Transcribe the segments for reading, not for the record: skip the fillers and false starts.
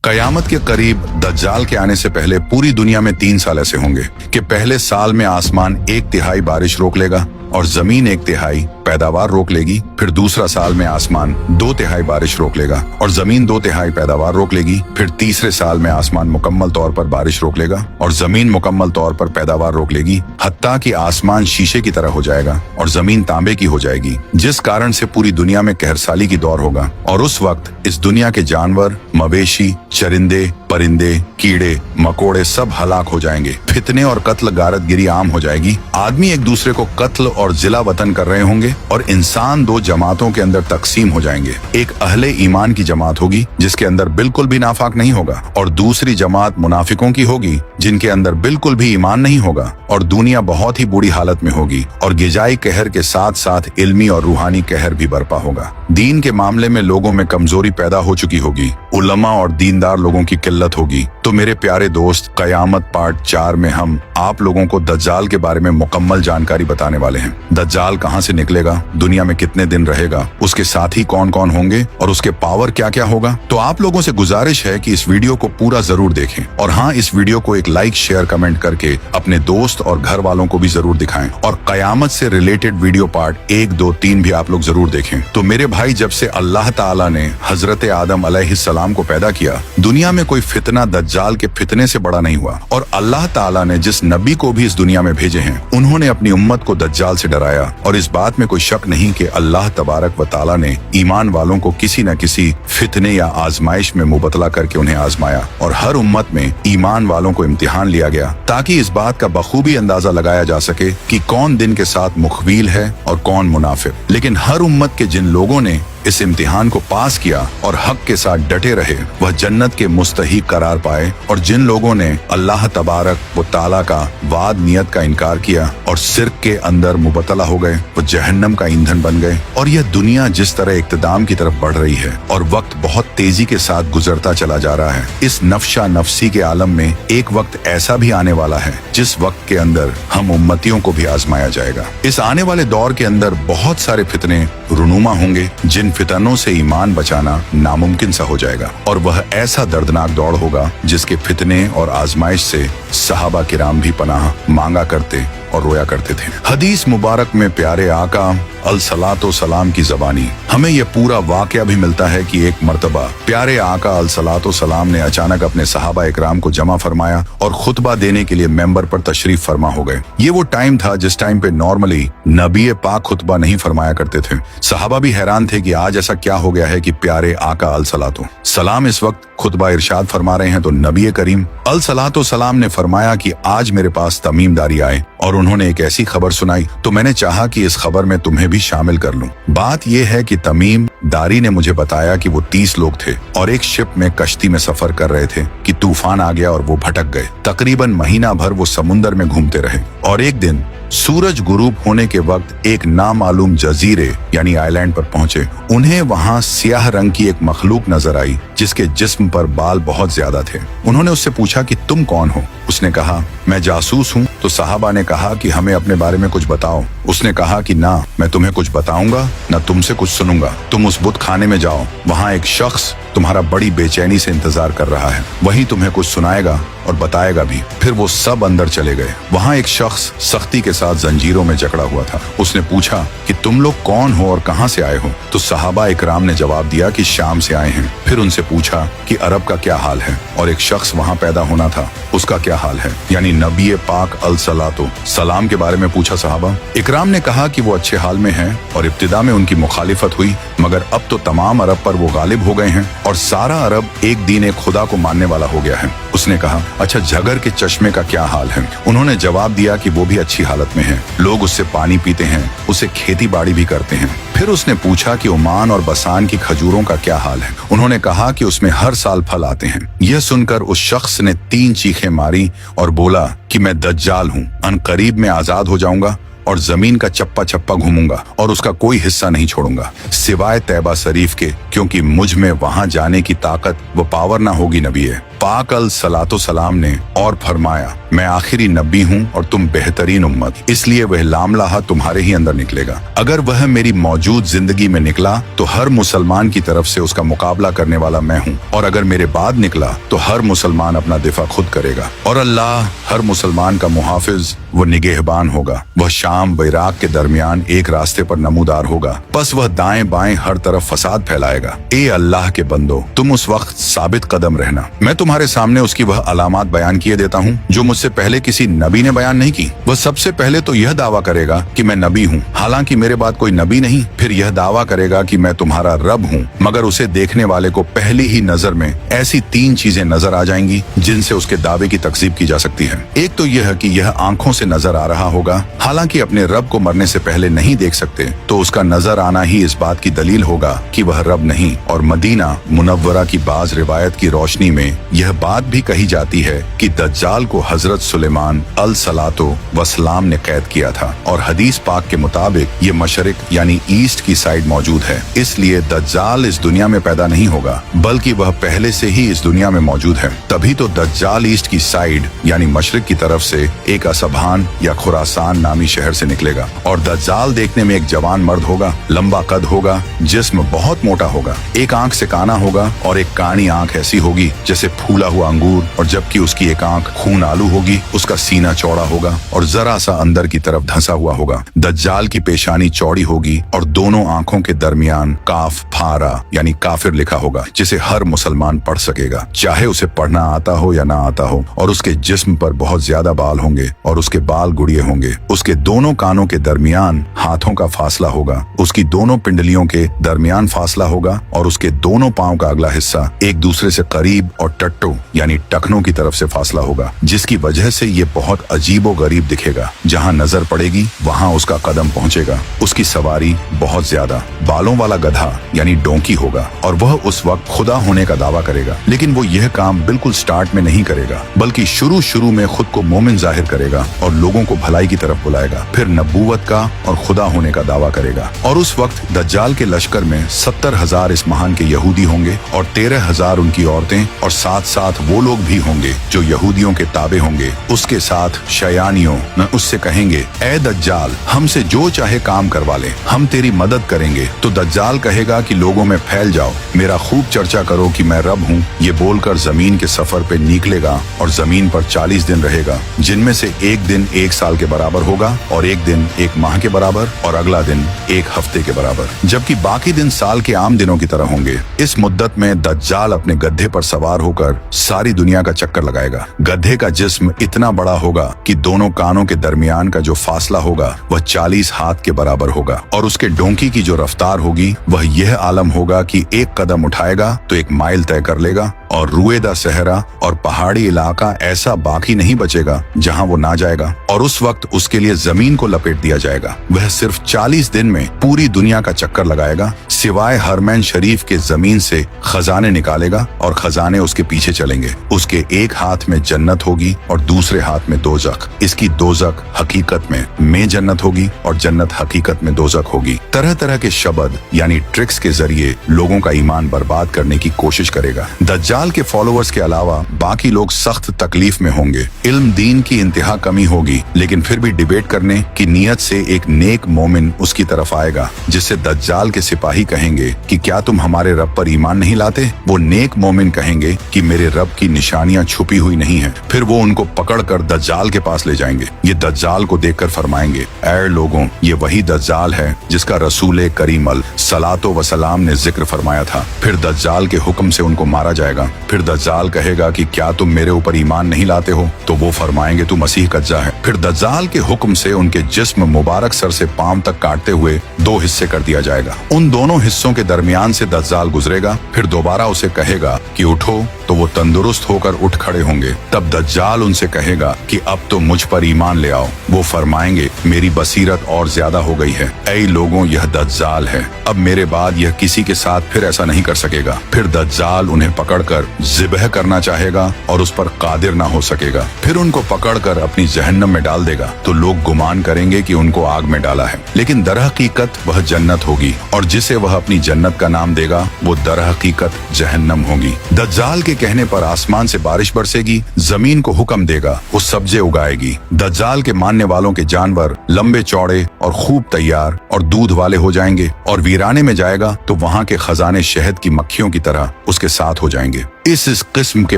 कयामत के करीब दज्जाल के आने से पहले पूरी दुनिया में 3 साल ऐसे होंगे कि पहले साल में आसमान 1/3 बारिश रोक लेगा और जमीन 1/3 पैदावार रोक लेगी। फिर दूसरा साल में आसमान 2/3 बारिश रोक लेगा और जमीन 2/3 पैदावार रोक लेगी। फिर तीसरे साल में आसमान मुकम्मल तौर पर बारिश रोक लेगा और जमीन मुकम्मल तौर पर पैदावार रोक लेगी, हत्ता कि आसमान शीशे की तरह हो जाएगा और जमीन तांबे की हो जाएगी, जिस कारण से पूरी दुनिया में कहरसाली की दौर होगा। और उस वक्त इस दुनिया के जानवर, मवेशी, चरिंदे, परिंदे, कीड़े मकोड़े सब हलाक हो जाएंगे। फितने और कत्ल गारतगिरी आम हो जाएगी। आदमी एक दूसरे को कत्ल और जिला वतन कर रहे होंगे और इंसान 2 जमातों के अंदर तकसीम हो जाएंगे। एक अहले ईमान की जमात होगी जिसके अंदर बिल्कुल भी नाफाक नहीं होगा और दूसरी जमात मुनाफिकों की होगी जिनके अंदर बिल्कुल भी ईमान नहीं होगा और दुनिया बहुत ही बुरी हालत में होगी और गिजाई कहर के साथ साथ इल्मी और रूहानी कहर भी बर्पा होगा। दीन के मामले में लोगों में कमजोरी पैदा हो चुकी होगी, उलमा और दीनदार लोगों की किल्लत होगी। तो मेरे प्यारे दोस्त, कयामत पार्ट 4 में हम आप लोगों को दज्जाल के बारे में मुकम्मल जानकारी बताने वाले हैं। दज्जाल कहां से निकलेगा, दुनिया में कितने दिन रहेगा, उसके साथी कौन कौन होंगे और उसके पावर क्या क्या होगा। तो आप लोगों से गुजारिश है कि इस वीडियो को पूरा जरूर देखें और हाँ, इस वीडियो को एक लाइक शेयर कमेंट करके अपने दोस्त और घर वालों को भी जरूर दिखाएं और कयामत से रिलेटेड वीडियो पार्ट 1, 2, 3 भी आप लोग जरूर देखें। तो मेरे भाई, जब से अल्लाह ताला ने हजरत आदम अलैहिस्सलाम को पैदा किया, दुनिया में कोई फितना दज्जाल के फितने से बड़ा नहीं हुआ और अल्लाह ताला ने जिस नबी को भी इस दुनिया में भेजे हैं, उन्होंने अपनी उम्मत को दज्जाल से डराया। और इस बात में कोई शक नहीं कि अल्लाह तबारक व ताला ने ईमान वालों को किसी न किसी फितने या आजमाइश में मुबतला करके उन्हें आजमाया और हर उम्मत में ईमान वालों को इम्तिहान लिया गया ताकि इस बात का बखूबी अंदाजा लगाया जा सके कि कौन दिन के साथ मुखवील है और कौन मुनाफिक। लेकिन हर उम्मत के जिन लोगों ने इस इम्तिहान को पास किया और हक के साथ डटे रहे, वह जन्नत के मुस्तहिक करार पाए और जिन लोगों ने अल्लाह तबारक व ताला का वाद नियत का इनकार किया और सिर्क के अंदर मुबतला हो गए, वो जहन्नम का ईंधन बन गए। और यह दुनिया जिस तरह इक्तदाम की तरफ बढ़ रही है और वक्त बहुत तेजी के साथ गुजरता चला जा रहा है, इस नफ्शा नफसी के आलम में एक वक्त ऐसा भी आने वाला है जिस वक्त के अंदर हम उम्मतियों को भी आजमाया जाएगा। इस आने वाले दौर के अंदर बहुत सारे फितने रुनुमा होंगे जिन फितनों से ईमान बचाना नामुमकिन सा हो जाएगा और वह ऐसा दर्दनाक दौड़ होगा जिसके फितने और आजमाइश से सहाबा किराम भी पनाह मांगा करते और रोया करते थे। हदीस मुबारक में प्यारे आका अलसलातो सलाम की ज़बानी हमें यह पूरा वाकया भी मिलता है कि एक मर्तबा प्यारे आका अलसलातो सलाम ने अचानक अपने सहाबा इकराम को जमा फरमाया और खुतबा देने के लिए मेंबर पर तशरीफ फरमा हो गए। ये वो टाइम था जिस टाइम पे नॉर्मली नबी पाक खुतबा नहीं फरमाया करते थे। सहाबा भी हैरान थे कि आज ऐसा क्या हो गया है कि प्यारे आका अलसलातो सलाम इस वक्त खुतबा इरशाद फरमा रहे हैं। तो नबी करीम अलसलातो सलाम ने फरमाया कि आज मेरे पास तमीमदारी आए और उन्होंने एक ऐसी खबर सुनाई, तो मैंने चाहा कि इस खबर में तुम्हें भी शामिल कर लूं। बात यह है कि तमीम दारी ने मुझे बताया कि वो 30 लोग थे और एक शिप में कश्ती में सफर कर रहे थे कि तूफान आ गया और वो भटक गए। तकरीबन महीना भर वो समुंदर में घूमते रहे और एक दिन सूरज गुरूब होने के वक्त एक नामालूम जजीरे यानी आइलैंड पर पहुंचे। उन्हें वहां सियाह रंग की एक मखलूक नजर आई जिसके जिस्म पर बाल बहुत ज्यादा थे। उन्होंने उससे पूछा कि तुम कौन हो? उसने कहा, मैं जासूस हूँ। तो साहबा ने कहा कि हमें अपने बारे में कुछ बताओ। उसने कहा कि ना मैं तुम्हें कुछ बताऊंगा ना तुमसे कुछ सुनूंगा। तुम उस बुत खाने में जाओ, वहाँ एक शख्स तुम्हारा बड़ी बेचैनी से इंतजार कर रहा है, वही तुम्हें कुछ सुनाएगा और बताएगा भी। फिर वो सब अंदर चले गए। वहाँ एक शख्स सख्ती के साथ जंजीरों में जकड़ा हुआ था। उसने पूछा कि तुम लोग कौन हो और कहाँ से आए हो? तो सहाबा इकराम ने जवाब दिया कि शाम से आए हैं। फिर उनसे पूछा कि अरब का क्या हाल है और एक शख्स वहाँ पैदा होना था, उसका क्या हाल है? यानी नबी पाक अलसलातो सलाम के बारे में पूछा सहाबा। इकराम ने कहा कि वो अच्छे हाल में हैं और इब्तिदा में उनकी मुखालिफत हुई, मगर अब तो तमाम अरब पर वो गालिब हो गए हैं और सारा अरब एक दीन एक खुदा को मानने वाला हो गया है। उसने कहा, अच्छा झगर के चश्मे का क्या हाल है? उन्होंने जवाब दिया कि वो भी अच्छी हालत में है, लोग उससे पानी पीते हैं, उससे खेती बाड़ी भी करते हैं। फिर उसने पूछा कि ओमान और बसान की खजूरों का क्या हाल है? उन्होंने कहा कि उसमें हर साल फल आते हैं। यह सुनकर उस शख्स ने 3 चीखें मारी और बोला कि मैं दज्जाल हूँ, अनकरीब में आजाद हो जाऊंगा और जमीन का चप्पा चप्पा घूमूंगा और उसका कोई हिस्सा नहीं छोड़ूंगा सिवाय तैबा शरीफ के, क्योंकि मुझ में वहां जाने की ताकत व पावर ना होगी नबी है। पाक अल सलातो सलाम ने और फरमाया, मैं आखिरी नबी हूँ और तुम बेहतरीन उम्मत, इसलिए वह लामलाहा तुम्हारे ही अंदर निकलेगा। अगर वह मेरी मौजूद जिंदगी में निकला तो हर मुसलमान की तरफ से उसका मुकाबला करने वाला मैं हूँ, और अगर मेरे बाद निकला तो हर मुसलमान अपना दिफा खुद करेगा, और अल्लाह हर मुसलमान का मुहाफिज वो निगहबान होगा। वह शाम व इराक के दरमियान एक रास्ते पर नमूदार होगा, बस वह दाएं बाएं हर तरफ फसाद फैलाएगा। ए अल्लाह के बंदो, तुम उस वक्त साबित कदम रहना। मैं तुम्हारे सामने उसकी वह अलामात बयान किए देता हूँ जो मुझसे पहले किसी नबी ने बयान नहीं की। वह सबसे पहले तो यह दावा करेगा कि मैं नबी हूँ, हालांकि मेरे बाद कोई नबी नहीं। फिर यह दावा करेगा कि मैं तुम्हारा रब हूँ, मगर उसे देखने वाले को पहली ही नजर में ऐसी 3 चीजें नजर आ जाएंगी जिनसे उसके दावे की तकजीब की जा सकती है। एक तो यह कि यह आंखों से नजर आ रहा होगा, हालांकि अपने रब को मरने से पहले नहीं देख सकते, तो उसका नजर आना ही इस बात की दलील होगा कि वह रब नहीं। और मदीना मुनव्वरा की बाज रिवायत की रोशनी में यह बात भी कही जाती है कि दज्जाल को हजरत सुलेमान अल सलातो वसलाम ने कैद किया था, और हदीस पाक के मुताबिक ये मशरिक यानी ईस्ट की साइड मौजूद है। इसलिए दज्जाल इस दुनिया में पैदा नहीं होगा, बल्कि वह पहले से ही इस दुनिया में मौजूद है। तभी तो दज्जाल ईस्ट की साइड यानी मशरिक की तरफ से एक असबान या खुरासान नामी शहर से निकलेगा, और दज्जाल देखने में एक जवान मर्द होगा, लंबा कद होगा, जिस्म बहुत मोटा होगा, एक आंख से काना होगा और एक कानी आंख ऐसी होगी जैसे फूला हुआ अंगूर, और जबकि उसकी एक आंख खून आलू होगी, उसका सीना चौड़ा होगा और जरा सा अंदर की तरफ धंसा हुआ होगा। दज्जाल की पेशानी चौड़ी होगी और दोनों आंखों के दरमियान काफ फारा यानी काफिर लिखा होगा, जिसे हर मुसलमान पढ़ सकेगा, चाहे उसे पढ़ना आता हो या ना आता हो। और उसके जिस्म पर बहुत ज्यादा बाल होंगे और उसके बाल गुड़िए होंगे। उसके दोनों कानों के दरमियान हाथों का फासला होगा, उसकी दोनों पिंडलियों के दरमियान फासला होगा, और उसके दोनों पांव का अगला हिस्सा एक दूसरे से करीब और टट्टो यानी टखनों की तरफ से फासला होगा, जिसकी वजह से ये बहुत अजीबो गरीब दिखेगा। जहाँ नजर पड़ेगी वहाँ उसका कदम पहुँचेगा। उसकी सवारी बहुत ज्यादा बालों वाला गधा यानी डोंकी होगा, और वह उस वक्त खुदा होने का दावा करेगा, लेकिन वो यह काम बिल्कुल स्टार्ट में नहीं करेगा, बल्कि शुरू में खुद को मोमिन जाहिर करेगा और लोगों को भलाई की तरफ बुलाएगा, फिर नबूवत का और खुदा होने का दावा करेगा। और उस वक्त दज्जाल के लश्कर में 70,000 इस महान के यहूदी होंगे और 13,000 उनकी औरतें, और साथ साथ वो लोग भी होंगे जो यहूदियों के ताबे होंगे। उसके साथ शयानियों न उससे कहेंगे, ए दज्जाल, हमसे जो चाहे काम करवा ले, हम तेरी मदद करेंगे। तो दज्जाल कहेगा कि लोगों में फैल जाओ, मेरा खूब चर्चा करो कि मैं रब हूँ। ये बोलकर जमीन के सफर पे निकलेगा और जमीन पर 40 दिन रहेगा, जिनमें से एक दिन 1 साल के बराबर होगा, और एक दिन 1 माह के बराबर, और अगला दिन 1 हफ्ते के बराबर, जबकि बाकी दिन साल के आम दिनों की तरह होंगे। इस मुद्दत में दज्जाल अपने गधे पर सवार होकर सारी दुनिया का चक्कर लगाएगा। गधे का जिस्म इतना बड़ा होगा कि दोनों कानों के दरमियान का जो फासला होगा वह 40 हाथ के बराबर होगा, और उसके डोंकी की जो रफ्तार होगी वह यह आलम होगा कि 1 कदम उठाएगा तो 1 माइल तय कर लेगा, और रुएदा सहरा और पहाड़ी इलाका ऐसा बाकी नहीं बचेगा जहां वो ना जाएगा, और उस वक्त उसके लिए जमीन को लपेट दिया जाएगा। वह सिर्फ 40 दिन में पूरी दुनिया का चक्कर लगाएगा, सिवाय हरमैन शरीफ के जमीन से खजाने निकालेगा, और खजाने उसके पीछे चलेंगे। उसके एक हाथ में जन्नत होगी और दूसरे हाथ में दोजख। इसकी दोजख हकीकत में जन्नत होगी और जन्नत हकीकत में दोजख होगी। तरह तरह के शब्द यानी ट्रिक्स के जरिए लोगों का ईमान बर्बाद करने की कोशिश करेगा। दज्जाल के फॉलोअर्स के अलावा बाकी लोग सख्त तकलीफ में होंगे। इल्म दीन की इंतहा कमी होगी, लेकिन फिर भी डिबेट करने की नीयत से एक नेक मोमिन उसकी तरफ आएगा, जिससे दज्जाल के सिपाही कहेंगे कि क्या तुम हमारे रब पर ईमान नहीं लाते? वो नेक मोमिन कहेंगे कि मेरे रब की निशानियां छुपी हुई नहीं है। फिर वो उनको पकड़कर दज्जाल के पास ले जाएंगे। ये दज्जाल को देखकर फरमाएंगे, ऐ लोगों, ये वही दज्जाल है जिसका रसूल करीम सलातो वसलाम ने जिक्र फरमाया था। फिर दज्जाल के हुक्म से उनको मारा जाएगा। फिर दज्जाल कहेगा कि क्या तुम मेरे ऊपर ईमान नहीं लाते हो? तो वो फरमाएंगे तू मसीह कज्जा है। फिर दज्जाल के हुक्म से उनके जिस्म मुबारक सर से पांव तक काटते हुए 2 हिस्से कर दिया जाएगा। उन दोनों हिस्सों के दरमियान से दज्जाल गुजरेगा। फिर दोबारा उसे कहेगा कि उठो, तो तो वो तंदुरुस्त होकर उठ खड़े होंगे। तब दज्जाल उनसे कहेगा कि अब तो मुझ पर ईमान ले आओ। वो फरमाएंगे, मेरी बसीरत और ज्यादा हो गई है। ऐ लोगों, यह दज्जाल है, अब मेरे बाद यह किसी के साथ फिर ऐसा नहीं कर सकेगा। फिर दज्जाल उन्हें पकड़कर ज़िबह करना चाहेगा और उस पर कादिर ना हो सकेगा। फिर उनको पकड़कर अपनी जहन्नम में डाल देगा तो लोग गुमान करेंगे कि उनको आग में डाला है, लेकिन दरहकीकत वह जन्नत होगी और जिसे वह अपनी जन्नत का नाम देगा वो दरहकीकत जहन्नम होगी। दज्जाल के कहने पर आसमान से बारिश बरसेगी, जमीन को हुक्म देगा, वो सब्जे उगाएगी। दज्जाल के मानने वालों के जानवर लंबे चौड़े और खूब तैयार और दूध वाले हो जाएंगे, और वीराने में जाएगा तो वहाँ के खजाने शहद की मक्खियों की तरह उसके साथ हो जाएंगे। इस किस्म के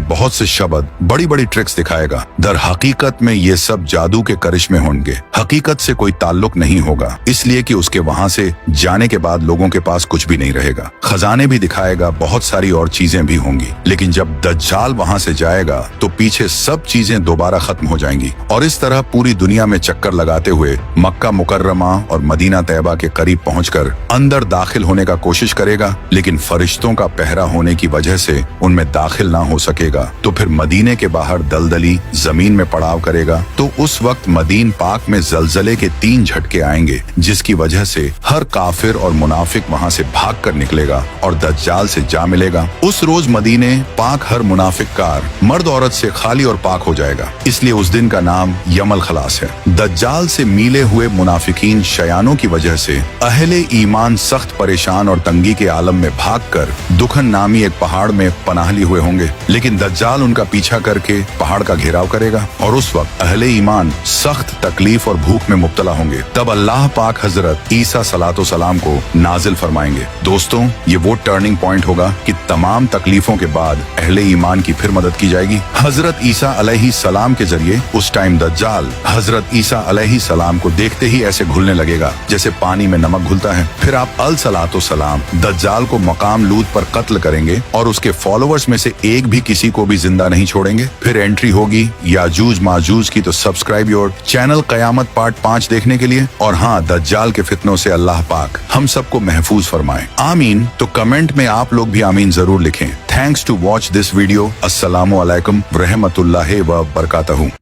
बहुत से शब्द बड़ी बड़ी ट्रिक्स दिखाएगा। दर हकीकत में ये सब जादू के करिश्मे होंगे, हकीकत से कोई ताल्लुक नहीं होगा, इसलिए कि उसके वहाँ से जाने के बाद लोगों के पास कुछ भी नहीं रहेगा। खजाने भी दिखाएगा, बहुत सारी और चीजें भी होंगी, लेकिन जब दज्जाल वहाँ से जाएगा तो पीछे सब चीजें दोबारा खत्म हो जाएंगी। और इस तरह पूरी दुनिया में चक्कर लगाते हुए मक्का मुकर्रमा और मदीना तैयबा के करीब पहुंचकर अंदर दाखिल होने का कोशिश करेगा, लेकिन फरिश्तों का पहरा होने की वजह से उनमें दाखिल ना हो सकेगा। तो फिर मदीने के बाहर दलदली जमीन में पड़ाव करेगा। तो उस वक्त मदीन पाक में जलजले के 3 झटके आएंगे, जिसकी वजह से हर काफिर और मुनाफिक वहाँ से भाग कर निकलेगा और दज्जाल से जा मिलेगा। उस रोज मदीने पाक हर मुनाफिक कार मर्द औरत से खाली और पाक हो जाएगा, इसलिए उस दिन का नाम यमल खलास है। दज्जाल से मिले हुए मुनाफिकीन शयानों की वजह से अहले ईमान सख्त परेशान और तंगी के आलम में भागकर दुखन नामी एक पहाड़ में पनाह लिए हुए होंगे, लेकिन दज्जाल उनका पीछा करके पहाड़ का घेराव करेगा और उस वक्त अहले ईमान सख्त तकलीफ और भूख में मुब्तला होंगे। तब अल्लाह पाक हजरत ईसा सलातो सलाम को नाजिल फरमाएंगे। दोस्तों, ये वो टर्निंग पॉइंट होगा कि तमाम तकलीफों के बाद अहले ईमान की फिर मदद की जाएगी। हजरत ईसा अलैहि सलाम के जरिए उस टाइम दज्जाल हजरत ईसा अलैहि सलाम को देखते ही ऐसे घुलने लगेगा जैसे पानी में नमक घुलता है। फिर आप अल सलातो सलाम दज्जाल को मकाम लूत पर कत्ल करेंगे और उसके फॉलोअर्स में से एक भी किसी को भी जिंदा नहीं छोड़ेंगे। फिर एंट्री होगी याजूज माजूज की। तो subscribe your channel Qayamat part 5 देखने के लिए। और हाँ, दज्जाल के फितनों से अल्लाह पाक हम सबको महफूज फरमाए, आमीन। तो कमेंट में आप लोग भी आमीन जरूर लिखें। Thanks to watch this video. अस्सलामु अलैकुम व रहमतुल्लाहि व बरकातहू।